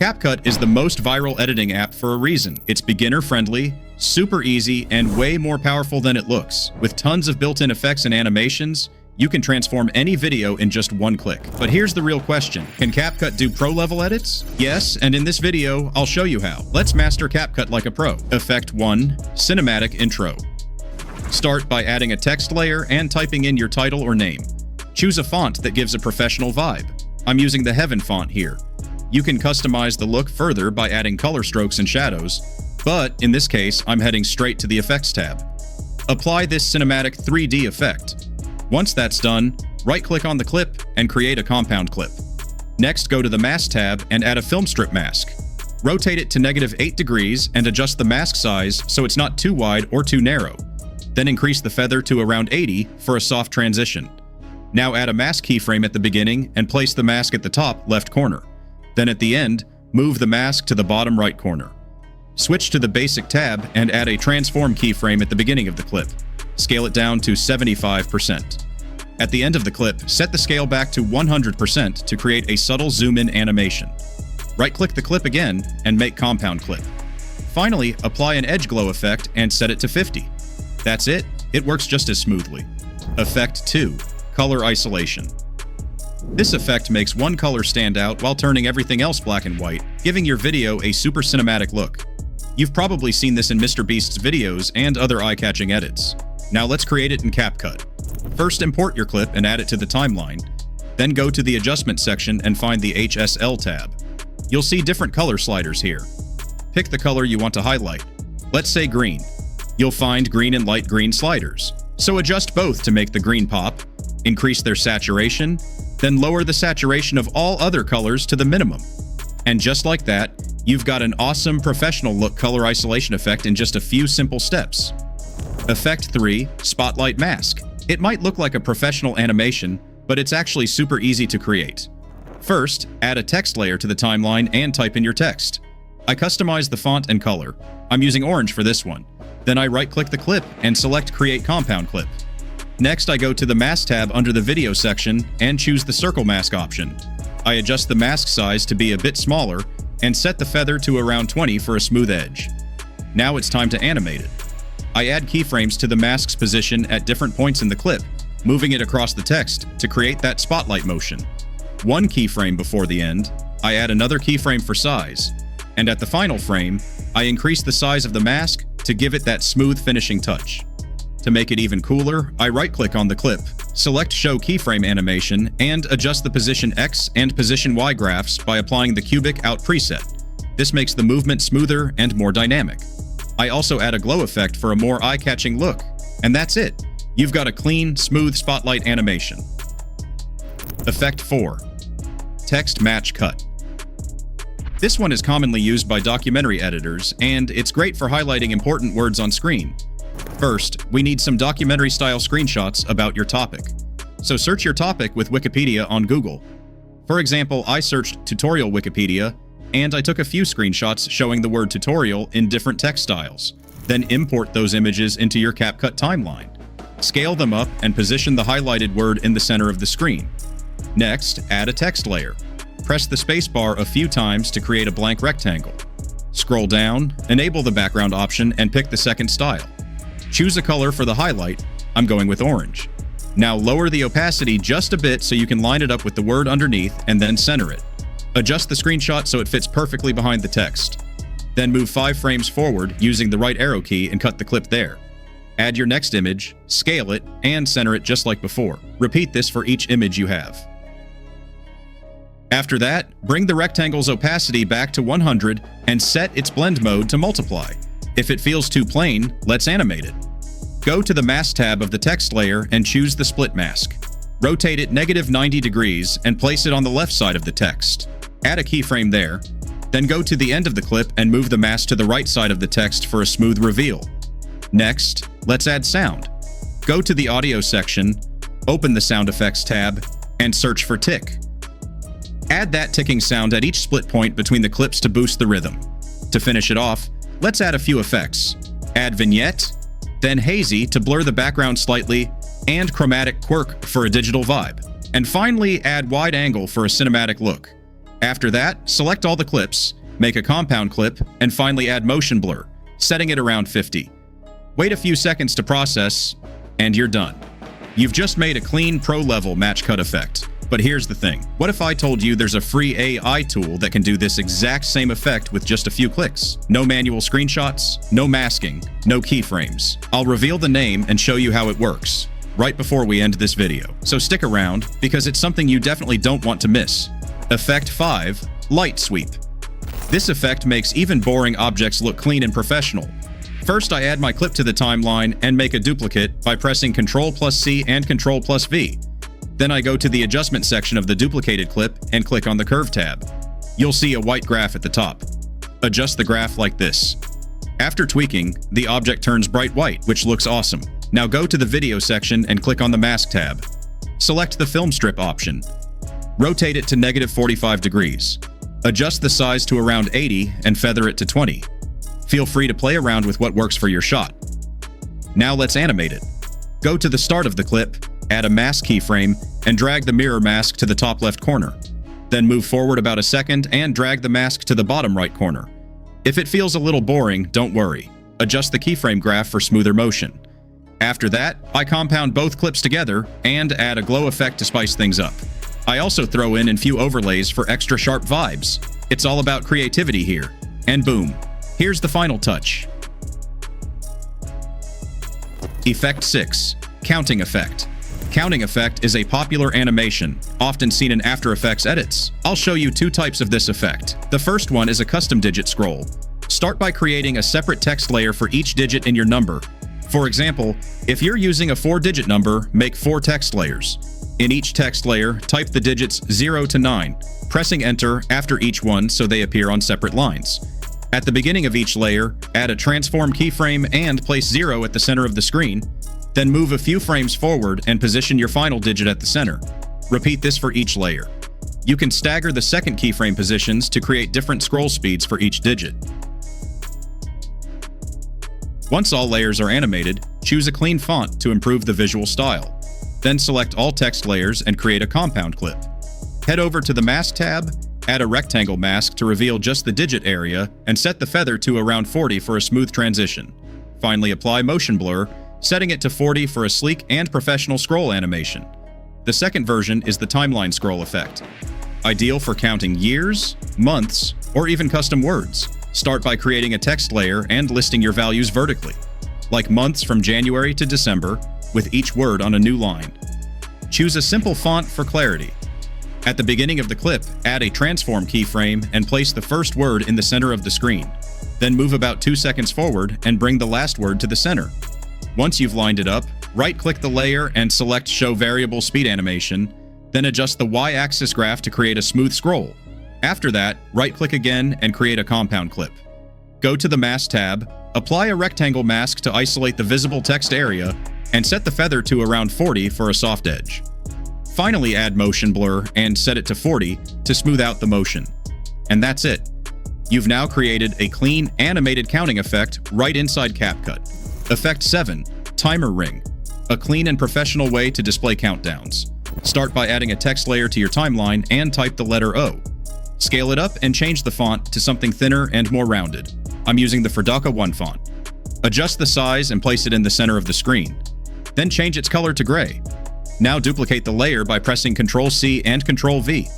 CapCut is the most viral editing app for a reason. It's beginner-friendly, super easy, and way more powerful than it looks. With tons of built-in effects and animations, you can transform any video in just one click. But here's the real question. Can CapCut do pro-level edits? Yes, and in this video, I'll show you how. Let's master CapCut like a pro. Effect 1. Cinematic Intro. Start by adding a text layer and typing in your title or name. Choose a font that gives a professional vibe. I'm using the Heaven font here. You can customize the look further by adding color strokes and shadows, but in this case, I'm heading straight to the Effects tab. Apply this cinematic 3D effect. Once that's done, right-click on the clip and create a compound clip. Next, go to the Mask tab and add a film strip mask. Rotate it to -8 degrees and adjust the mask size so it's not too wide or too narrow. Then increase the feather to around 80 for a soft transition. Now add a mask keyframe at the beginning and place the mask at the top left corner. Then at the end, move the mask to the bottom right corner. Switch to the Basic tab and add a transform keyframe at the beginning of the clip. Scale it down to 75%. At the end of the clip, set the scale back to 100% to create a subtle zoom-in animation. Right-click the clip again and make compound clip. Finally, apply an edge glow effect and set it to 50. That's it. It works just as smoothly. Effect 2. Color Isolation. This effect makes one color stand out while turning everything else black and white, giving your video a super cinematic look. You've probably seen this in MrBeast's videos and other eye-catching edits. Now let's create it in CapCut. First, import your clip and add it to the timeline. Then go to the Adjustment section and find the HSL tab. You'll see different color sliders here. Pick the color you want to highlight. Let's say green. You'll find green and light green sliders. So adjust both to make the green pop, increase their saturation, then lower the saturation of all other colors to the minimum. And just like that, you've got an awesome professional look color isolation effect in just a few simple steps. Effect 3. Spotlight Mask. It might look like a professional animation, but it's actually super easy to create. First, add a text layer to the timeline and type in your text. I customize the font and color. I'm using orange for this one. Then I right-click the clip and select Create Compound Clip. Next, I go to the Mask tab under the Video section and choose the Circle Mask option. I adjust the mask size to be a bit smaller and set the feather to around 20 for a smooth edge. Now it's time to animate it. I add keyframes to the mask's position at different points in the clip, moving it across the text to create that spotlight motion. One keyframe before the end, I add another keyframe for size, and at the final frame, I increase the size of the mask to give it that smooth finishing touch. To make it even cooler, I right-click on the clip, select Show Keyframe Animation, and adjust the Position X and Position Y graphs by applying the Cubic Out preset. This makes the movement smoother and more dynamic. I also add a glow effect for a more eye-catching look. And that's it. You've got a clean, smooth spotlight animation. Effect 4. Text Match Cut. This one is commonly used by documentary editors, and it's great for highlighting important words on screen. First, we need some documentary-style screenshots about your topic. So search your topic with Wikipedia on Google. For example, I searched Tutorial Wikipedia, and I took a few screenshots showing the word tutorial in different text styles. Then import those images into your CapCut timeline. Scale them up and position the highlighted word in the center of the screen. Next, add a text layer. Press the spacebar a few times to create a blank rectangle. Scroll down, enable the background option, and pick the second style. Choose a color for the highlight. I'm going with orange. Now lower the opacity just a bit so you can line it up with the word underneath and then center it. Adjust the screenshot so it fits perfectly behind the text. Then move 5 frames forward using the right arrow key and cut the clip there. Add your next image, scale it, and center it just like before. Repeat this for each image you have. After that, bring the rectangle's opacity back to 100 and set its blend mode to multiply. If it feels too plain, let's animate it. Go to the Mask tab of the text layer and choose the Split Mask. Rotate it -90 degrees and place it on the left side of the text. Add a keyframe there. Then go to the end of the clip and move the mask to the right side of the text for a smooth reveal. Next, let's add sound. Go to the Audio section, open the Sound Effects tab, and search for tick. Add that ticking sound at each split point between the clips to boost the rhythm. To finish it off, let's add a few effects. Add vignette, then hazy to blur the background slightly, and chromatic quirk for a digital vibe. And finally, add wide angle for a cinematic look. After that, select all the clips, make a compound clip, and finally add motion blur, setting it around 50. Wait a few seconds to process, and you're done. You've just made a clean pro-level match cut effect. But here's the thing. What if I told you there's a free AI tool that can do this exact same effect with just a few clicks? No manual screenshots, no masking, no keyframes. I'll reveal the name and show you how it works right before we end this video. So stick around, because it's something you definitely don't want to miss. Effect 5, Light Sweep. This effect makes even boring objects look clean and professional. First, I add my clip to the timeline and make a duplicate by pressing Ctrl+C and Ctrl+V. Then I go to the adjustment section of the duplicated clip and click on the Curve tab. You'll see a white graph at the top. Adjust the graph like this. After tweaking, the object turns bright white, which looks awesome. Now go to the Video section and click on the Mask tab. Select the Film Strip option. Rotate it to -45 degrees. Adjust the size to around 80 and feather it to 20. Feel free to play around with what works for your shot. Now let's animate it. Go to the start of the clip, add a mask keyframe, and drag the mirror mask to the top left corner. Then move forward about a second and drag the mask to the bottom right corner. If it feels a little boring, don't worry. Adjust the keyframe graph for smoother motion. After that, I compound both clips together and add a glow effect to spice things up. I also throw in a few overlays for extra sharp vibes. It's all about creativity here. And boom, here's the final touch. Effect 6, Counting Effect. Counting effect is a popular animation, often seen in After Effects edits. I'll show you two types of this effect. The first one is a custom digit scroll. Start by creating a separate text layer for each digit in your number. For example, if you're using a 4-digit number, make 4 text layers. In each text layer, type the digits 0 to 9, pressing enter after each one so they appear on separate lines. At the beginning of each layer, add a transform keyframe and place 0 at the center of the screen. Then move a few frames forward and position your final digit at the center. Repeat this for each layer. You can stagger the second keyframe positions to create different scroll speeds for each digit. Once all layers are animated, choose a clean font to improve the visual style. Then select all text layers and create a compound clip. Head over to the Mask tab, add a rectangle mask to reveal just the digit area, and set the feather to around 40 for a smooth transition. Finally, apply motion blur, setting it to 40 for a sleek and professional scroll animation. The second version is the timeline scroll effect. Ideal for counting years, months, or even custom words. Start by creating a text layer and listing your values vertically, like months from January to December, with each word on a new line. Choose a simple font for clarity. At the beginning of the clip, add a transform keyframe and place the first word in the center of the screen. Then move about 2 seconds forward and bring the last word to the center. Once you've lined it up, right-click the layer and select Show Variable Speed Animation, then adjust the Y-axis graph to create a smooth scroll. After that, right-click again and create a compound clip. Go to the Mask tab, apply a rectangle mask to isolate the visible text area, and set the feather to around 40 for a soft edge. Finally, add motion blur and set it to 40 to smooth out the motion. And that's it. You've now created a clean, animated counting effect right inside CapCut. Effect 7, Timer Ring. A clean and professional way to display countdowns. Start by adding a text layer to your timeline and type the letter O. Scale it up and change the font to something thinner and more rounded. I'm using the Ferdaka 1 font. Adjust the size and place it in the center of the screen. Then change its color to gray. Now duplicate the layer by pressing Ctrl+C and Ctrl+V.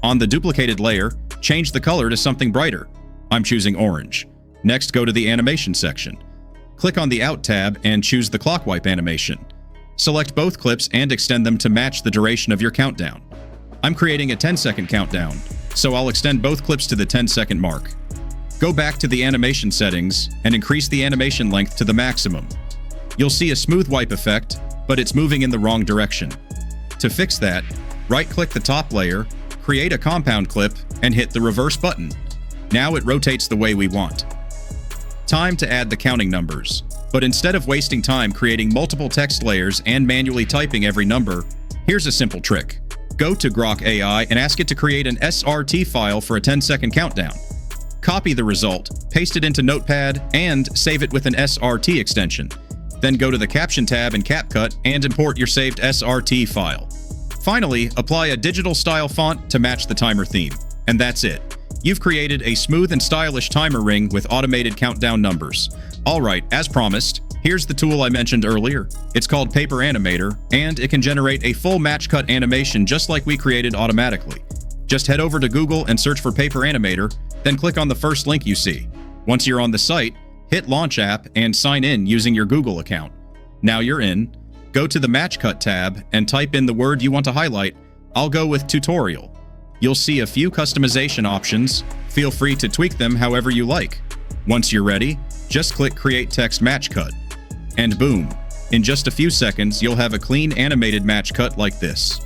On the duplicated layer, change the color to something brighter. I'm choosing orange. Next, go to the Animation section. Click on the Out tab and choose the Clock Wipe animation. Select both clips and extend them to match the duration of your countdown. I'm creating a 10-second countdown, so I'll extend both clips to the 10-second mark. Go back to the animation settings and increase the animation length to the maximum. You'll see a smooth wipe effect, but it's moving in the wrong direction. To fix that, right-click the top layer, create a compound clip, and hit the reverse button. Now it rotates the way we want. Time to add the counting numbers. But instead of wasting time creating multiple text layers and manually typing every number, here's a simple trick. Go to Grok AI and ask it to create an SRT file for a 10-second countdown. Copy the result, paste it into Notepad, and save it with an SRT extension. Then go to the Caption tab in CapCut and import your saved SRT file. Finally, apply a digital style font to match the timer theme. And that's it. You've created a smooth and stylish timer ring with automated countdown numbers. Alright, as promised, here's the tool I mentioned earlier. It's called Paper Animator, and it can generate a full match cut animation just like we created automatically. Just head over to Google and search for Paper Animator, then click on the first link you see. Once you're on the site, hit Launch App and sign in using your Google account. Now you're in. Go to the Match Cut tab and type in the word you want to highlight. I'll go with Tutorial. You'll see a few customization options. Feel free to tweak them however you like. Once you're ready, just click Create Text Match Cut. And boom, in just a few seconds, you'll have a clean animated match cut like this.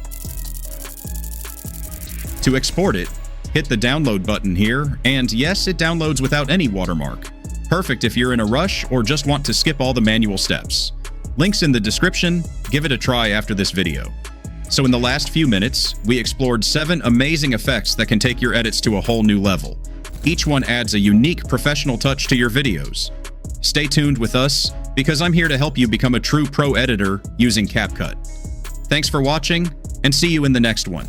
To export it, hit the download button here, and yes, it downloads without any watermark. Perfect if you're in a rush or just want to skip all the manual steps. Links in the description, give it a try after this video. So in the last few minutes, we explored 7 amazing effects that can take your edits to a whole new level. Each one adds a unique professional touch to your videos. Stay tuned with us, because I'm here to help you become a true pro editor using CapCut. Thanks for watching, and see you in the next one.